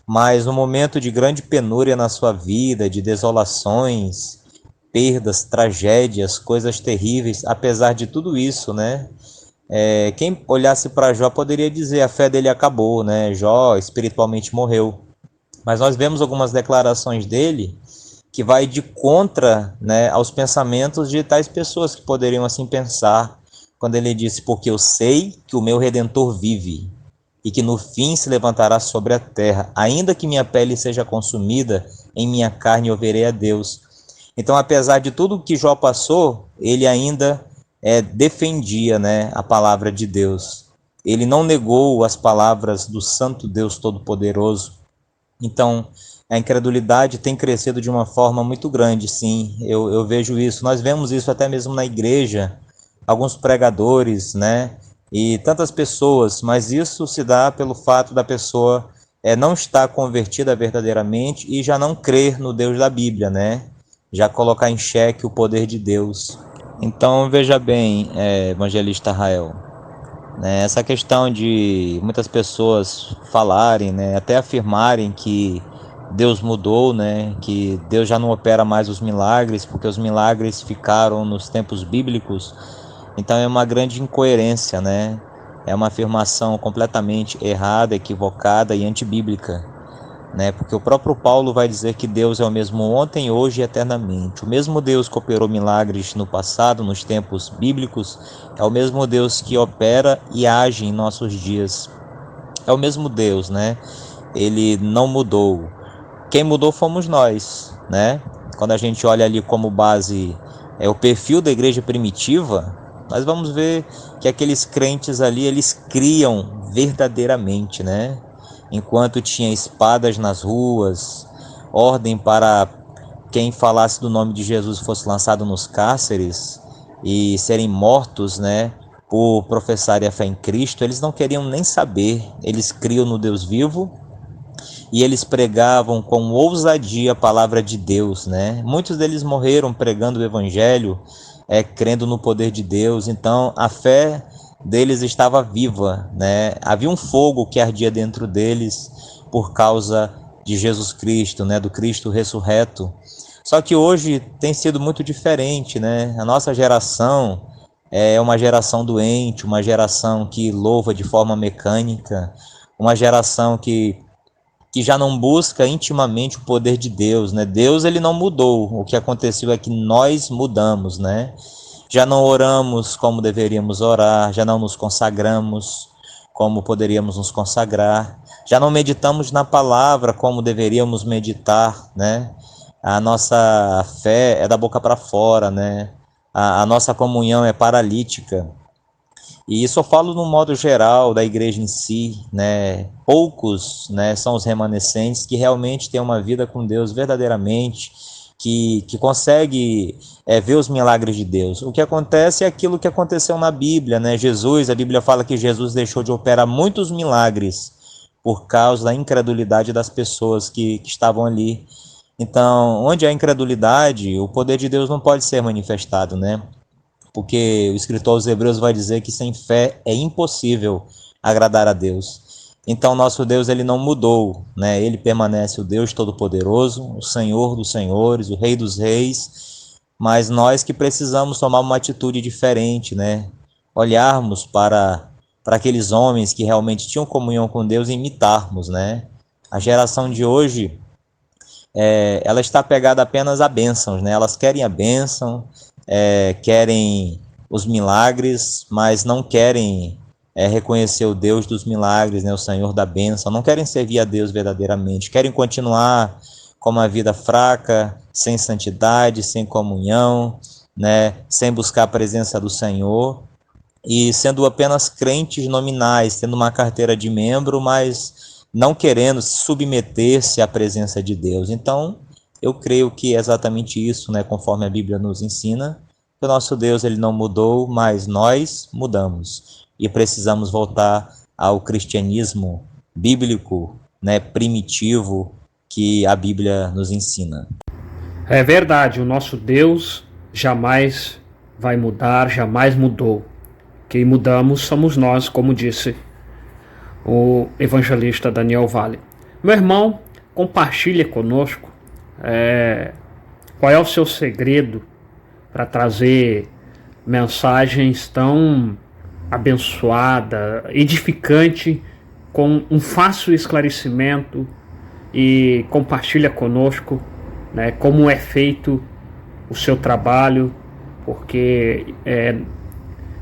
Mas no momento de grande penúria na sua vida, de desolações, perdas, tragédias, coisas terríveis, apesar de tudo isso, né? Quem olhasse para Jó poderia dizer a fé dele acabou, né? Jó espiritualmente morreu. Mas nós vemos algumas declarações dele que vai de contra, né, aos pensamentos de tais pessoas que poderiam assim pensar, quando ele disse: porque eu sei que o meu Redentor vive, e que no fim se levantará sobre a terra, ainda que minha pele seja consumida, em minha carne eu verei a Deus. Então, apesar de tudo que Jó passou, ele ainda defendia, né, a palavra de Deus. Ele não negou as palavras do Santo Deus Todo-Poderoso. Então, a incredulidade tem crescido de uma forma muito grande, sim, eu vejo isso. Nós vemos isso até mesmo na igreja, alguns pregadores, né, e tantas pessoas, mas isso se dá pelo fato da pessoa não estar convertida verdadeiramente e já não crer no Deus da Bíblia, né, já colocar em xeque o poder de Deus. Então, veja bem, evangelista Rael, né, essa questão de muitas pessoas falarem, né, até afirmarem que Deus mudou, né, que Deus já não opera mais os milagres, porque os milagres ficaram nos tempos bíblicos. Então é uma grande incoerência, né? É uma afirmação completamente errada, equivocada e antibíblica, né? Porque o próprio Paulo vai dizer que Deus é o mesmo ontem, hoje e eternamente. O mesmo Deus que operou milagres no passado, nos tempos bíblicos, é o mesmo Deus que opera e age em nossos dias. É o mesmo Deus, né? Ele não mudou. Quem mudou fomos nós, né? Quando a gente olha ali como base o perfil da igreja primitiva, nós vamos ver que aqueles crentes ali, eles criam verdadeiramente, né? Enquanto tinha espadas nas ruas, ordem para quem falasse do nome de Jesus fosse lançado nos cárceres e serem mortos, né, por professarem a fé em Cristo, eles não queriam nem saber. Eles criam no Deus vivo, e eles pregavam com ousadia a palavra de Deus, né? Muitos deles morreram pregando o evangelho, crendo no poder de Deus. Então a fé deles estava viva, né? Havia um fogo que ardia dentro deles por causa de Jesus Cristo, né? Do Cristo ressurreto. Só que hoje tem sido muito diferente, né? A nossa geração é uma geração doente, uma geração que louva de forma mecânica, uma geração que já não busca intimamente o poder de Deus, né? Deus, ele não mudou. O que aconteceu é que nós mudamos, né? Já não oramos como deveríamos orar, já não nos consagramos como poderíamos nos consagrar, já não meditamos na palavra como deveríamos meditar, né? A nossa fé é da boca para fora, né? A nossa comunhão é paralítica. E isso eu falo no modo geral da igreja em si, né? Poucos, né, são os remanescentes que realmente têm uma vida com Deus verdadeiramente, que consegue ver os milagres de Deus. O que acontece é aquilo que aconteceu na Bíblia, né? A Bíblia fala que Jesus deixou de operar muitos milagres por causa da incredulidade das pessoas que estavam ali. Então, onde há incredulidade, o poder de Deus não pode ser manifestado, né? Porque o escritor aos Hebreus vai dizer que sem fé é impossível agradar a Deus. Então, nosso Deus, ele não mudou, né? Ele permanece o Deus Todo-Poderoso, o Senhor dos Senhores, o Rei dos Reis, mas nós que precisamos tomar uma atitude diferente, né? Olharmos para aqueles homens que realmente tinham comunhão com Deus e imitarmos, né? A geração de hoje, ela está pegada apenas a bênçãos, né? Elas querem a bênção, querem os milagres, mas não querem reconhecer o Deus dos milagres, né? O Senhor da bênção, não querem servir a Deus verdadeiramente, querem continuar com uma vida fraca, sem santidade, sem comunhão, né? Sem buscar a presença do Senhor e sendo apenas crentes nominais, tendo uma carteira de membro, mas não querendo submeter-se à presença de Deus. Então, eu creio que é exatamente isso, né, conforme a Bíblia nos ensina, que o nosso Deus, ele não mudou, mas nós mudamos. E precisamos voltar ao cristianismo bíblico, né, primitivo, que a Bíblia nos ensina. É verdade, o nosso Deus jamais vai mudar, jamais mudou. Quem mudamos somos nós, como disse o evangelista Daniel Vale. Meu irmão, compartilha conosco qual é o seu segredo para trazer mensagens tão abençoada, edificante, com um fácil esclarecimento, e compartilha conosco, né, como é feito o seu trabalho, porque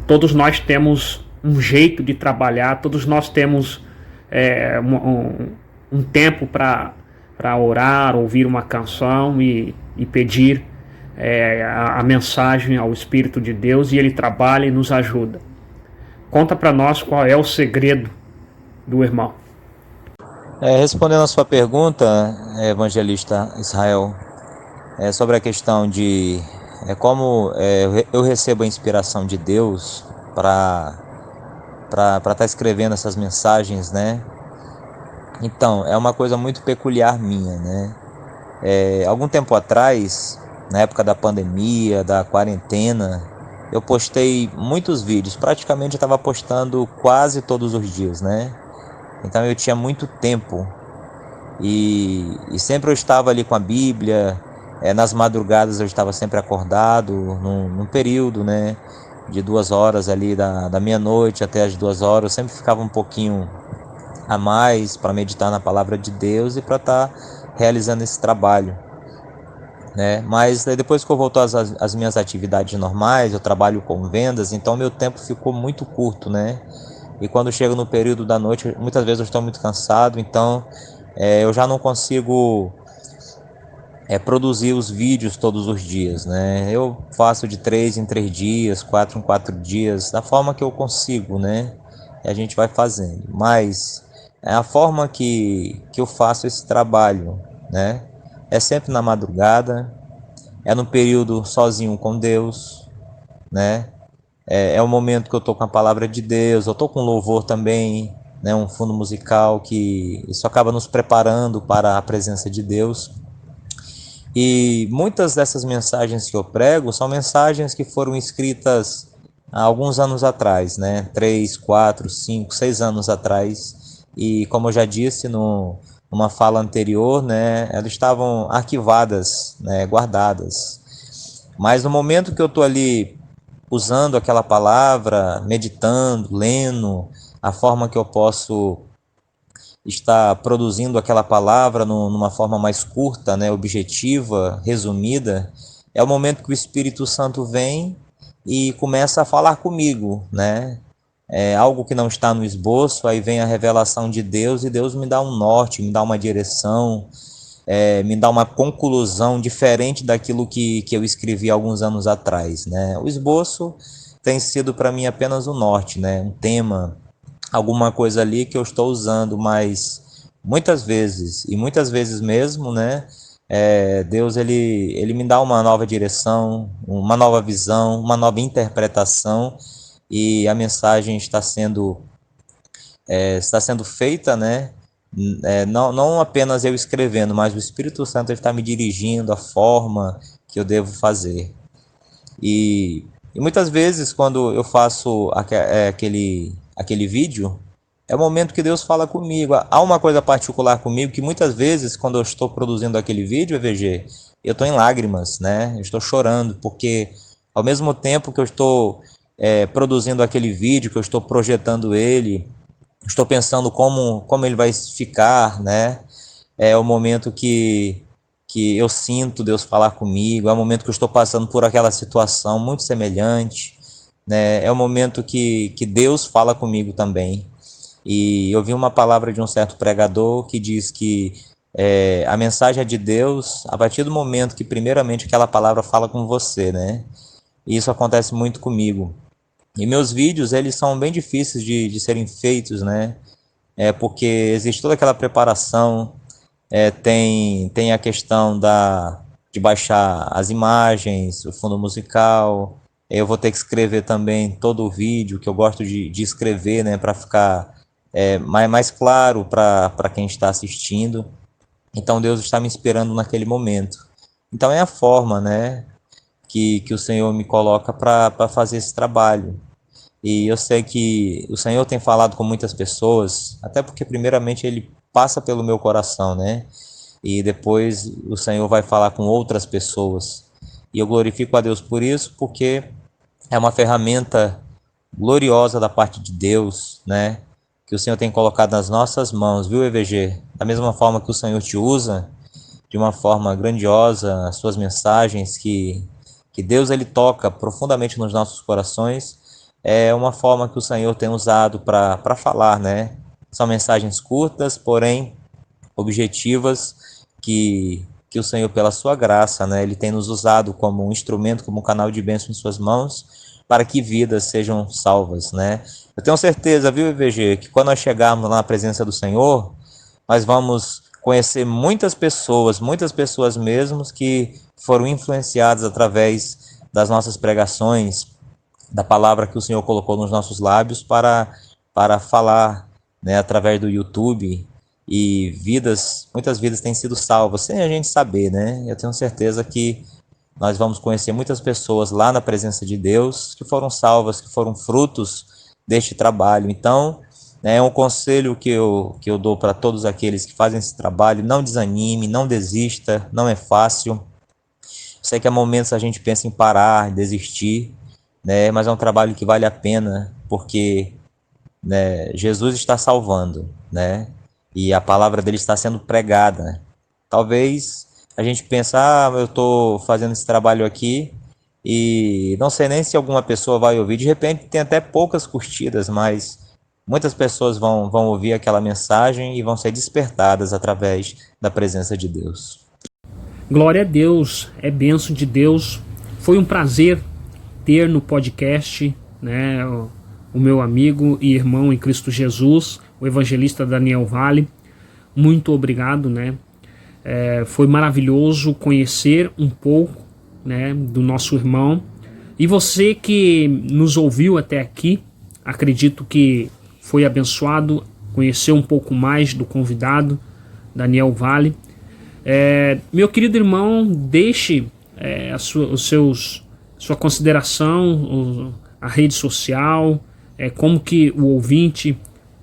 todos nós temos um jeito de trabalhar, todos nós temos um tempo para orar, ouvir uma canção e pedir a mensagem ao Espírito de Deus, e Ele trabalha e nos ajuda. Conta para nós qual é o segredo do irmão. Respondendo a sua pergunta, evangelista Israel, sobre a questão de como eu recebo a inspiração de Deus para estar escrevendo essas mensagens, né? Então, é uma coisa muito peculiar minha, né? Algum tempo atrás, na época da pandemia, da quarentena, eu postei muitos vídeos, praticamente eu estava postando quase todos os dias, né? Então eu tinha muito tempo e sempre eu estava ali com a Bíblia, nas madrugadas eu estava sempre acordado, num período, né, de 2 horas ali, da meia-noite até as 2 horas, eu sempre ficava um pouquinho a mais para meditar na palavra de Deus e para estar realizando esse trabalho, né? Mas depois que eu voltou às minhas atividades normais, eu trabalho com vendas, então meu tempo ficou muito curto, né? E quando chega no período da noite, muitas vezes eu estou muito cansado, então eu já não consigo produzir os vídeos todos os dias, né? Eu faço de 3 em 3 dias, 4 em 4 dias, da forma que eu consigo, né? E a gente vai fazendo. Mas a forma que eu faço esse trabalho, né? É sempre na madrugada, é no período sozinho com Deus, né? É o momento que eu estou com a palavra de Deus, eu estou com louvor também, né, um fundo musical que isso acaba nos preparando para a presença de Deus. E muitas dessas mensagens que eu prego são mensagens que foram escritas há alguns anos atrás, né? 3, 4, 5, 6 anos atrás. E como eu já disse numa fala anterior, né, elas estavam arquivadas, né, guardadas. Mas no momento que eu estou ali usando aquela palavra, meditando, lendo, a forma que eu posso estar produzindo aquela palavra numa forma mais curta, né, objetiva, resumida, é o momento que o Espírito Santo vem e começa a falar comigo, né? É algo que não está no esboço, aí vem a revelação de Deus e Deus me dá um norte, me dá uma direção, me dá uma conclusão diferente daquilo que eu escrevi alguns anos atrás, né? O esboço tem sido para mim apenas o norte, né? Um tema, alguma coisa ali que eu estou usando, mas muitas vezes, e muitas vezes mesmo, né? Deus ele me dá uma nova direção, uma nova visão, uma nova interpretação, e a mensagem está sendo feita, né? Não apenas eu escrevendo, mas o Espírito Santo está me dirigindo a forma que eu devo fazer. E muitas vezes, quando eu faço aquele vídeo, é o momento que Deus fala comigo. Há uma coisa particular comigo que muitas vezes, quando eu estou produzindo aquele vídeo, EVG, eu estou em lágrimas, né? Eu estou chorando, porque ao mesmo tempo que eu estou produzindo aquele vídeo, que eu estou projetando ele, estou pensando como ele vai ficar, né? É o momento que eu sinto Deus falar comigo, é o momento que eu estou passando por aquela situação muito semelhante, né? É o momento que Deus fala comigo também. E eu vi uma palavra de um certo pregador que diz que a mensagem é de Deus a partir do momento que primeiramente aquela palavra fala com você, né? E isso acontece muito comigo. E meus vídeos, eles são bem difíceis de serem feitos, né? Porque existe toda aquela preparação, tem a questão de baixar as imagens, o fundo musical. Eu vou ter que escrever também todo o vídeo, que eu gosto de escrever, né? Para ficar mais claro para quem está assistindo. Então Deus está me esperando naquele momento. Então é a forma, né? Que o Senhor me coloca para fazer esse trabalho. E eu sei que o Senhor tem falado com muitas pessoas, até porque primeiramente Ele passa pelo meu coração, né? E depois o Senhor vai falar com outras pessoas. E eu glorifico a Deus por isso, porque é uma ferramenta gloriosa da parte de Deus, né? Que o Senhor tem colocado nas nossas mãos, viu, EVG? Da mesma forma que o Senhor te usa, de uma forma grandiosa, as suas mensagens que Deus ele toca profundamente nos nossos corações, é uma forma que o Senhor tem usado para falar, né? São mensagens curtas, porém objetivas, que o Senhor, pela sua graça, né, ele tem nos usado como um instrumento, como um canal de bênção em suas mãos, para que vidas sejam salvas, né? Eu tenho certeza, viu, EVG, que quando nós chegarmos lá na presença do Senhor, nós vamos conhecer muitas pessoas mesmo, que foram influenciadas através das nossas pregações, da palavra que o Senhor colocou nos nossos lábios para falar, né, através do YouTube, e muitas vidas têm sido salvas, sem a gente saber, né? Eu tenho certeza que nós vamos conhecer muitas pessoas lá na presença de Deus, que foram salvas, que foram frutos deste trabalho. Então, é um conselho que eu dou para todos aqueles que fazem esse trabalho: não desanime, não desista, não é fácil. Sei que há momentos a gente pensa em parar, desistir, né? Mas é um trabalho que vale a pena, porque, né, Jesus está salvando, né? E a palavra dele está sendo pregada. Talvez a gente pense, eu estou fazendo esse trabalho aqui e não sei nem se alguma pessoa vai ouvir. De repente tem até poucas curtidas, mas muitas pessoas vão ouvir aquela mensagem e vão ser despertadas através da presença de Deus. Glória a Deus, é bênção de Deus. Foi um prazer ter no podcast, né, o meu amigo e irmão em Cristo Jesus, o evangelista Daniel Vale. Muito obrigado, né? Foi maravilhoso conhecer um pouco, né, do nosso irmão. E você que nos ouviu até aqui, acredito que foi abençoado conhecer um pouco mais do convidado, Daniel Valle. Meu querido irmão, deixe sua consideração, a rede social, como que o ouvinte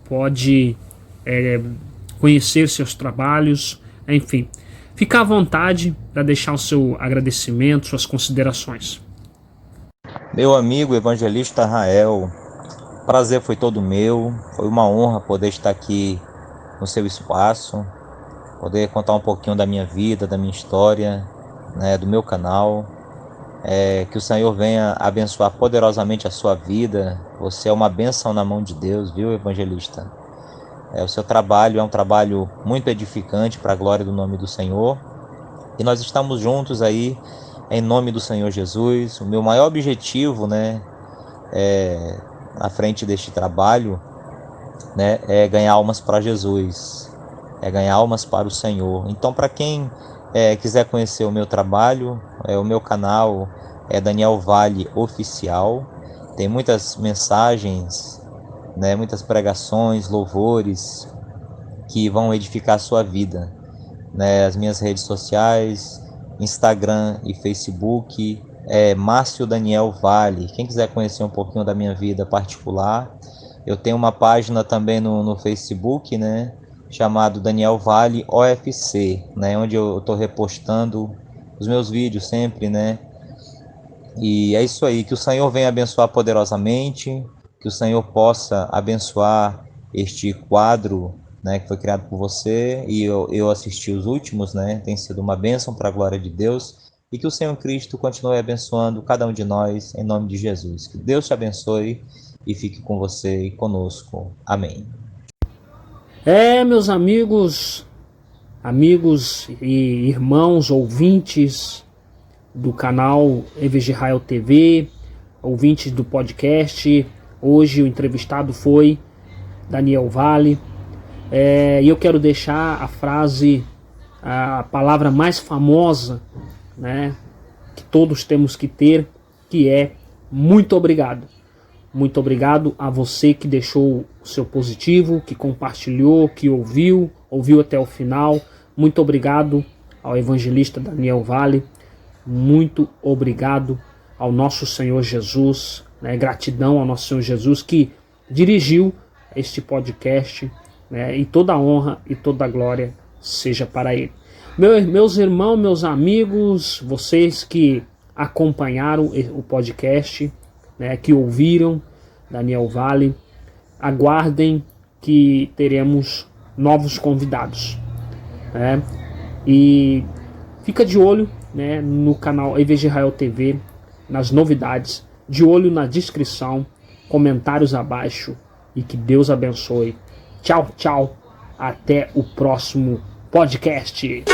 pode conhecer seus trabalhos, enfim. Fica à vontade para deixar o seu agradecimento, suas considerações. Meu amigo evangelista Rael, prazer foi todo meu, foi uma honra poder estar aqui no seu espaço, poder contar um pouquinho da minha vida, da minha história, né, do meu canal. Que o Senhor venha abençoar poderosamente a sua vida. Você é uma bênção na mão de Deus, viu, evangelista? O seu trabalho é um trabalho muito edificante para a glória do nome do Senhor. E nós estamos juntos aí, em nome do Senhor Jesus. O meu maior objetivo, né, à frente deste trabalho, né, é ganhar almas para Jesus, é ganhar almas para o Senhor. Então, para quem quiser conhecer o meu trabalho, o meu canal é Daniel Valle Oficial. Tem muitas mensagens, né, muitas pregações, louvores que vão edificar a sua vida, né? As minhas redes sociais, Instagram e Facebook é Márcio Daniel Valle. Quem quiser conhecer um pouquinho da minha vida particular, eu tenho uma página também no Facebook, né, chamado Daniel Valle OFC, né, onde eu estou repostando os meus vídeos sempre, né. E é isso aí, que o Senhor venha abençoar poderosamente, que o Senhor possa abençoar este quadro, né, que foi criado por você, e eu assisti os últimos, né, tem sido uma bênção para a glória de Deus, e que o Senhor Cristo continue abençoando cada um de nós, em nome de Jesus. Que Deus te abençoe e fique com você e conosco. Amém. Meus amigos e irmãos ouvintes do canal EVG Israel TV, ouvintes do podcast, hoje o entrevistado foi Daniel Valle, e eu quero deixar a frase, a palavra mais famosa, né, que todos temos que ter, que é muito obrigado. Muito obrigado a você que deixou o seu positivo, que compartilhou, que ouviu até o final. Muito obrigado ao evangelista Daniel Valle. Muito obrigado ao nosso Senhor Jesus, né? Gratidão ao nosso Senhor Jesus que dirigiu este podcast, né? E toda a honra e toda a glória seja para Ele. Meus irmãos, meus amigos, vocês que acompanharam o podcast, né, que ouviram Daniel Valle, aguardem que teremos novos convidados, né? E fica de olho, né, no canal EVG Israel TV, nas novidades, de olho na descrição, comentários abaixo, e que Deus abençoe. Tchau, tchau, até o próximo podcast.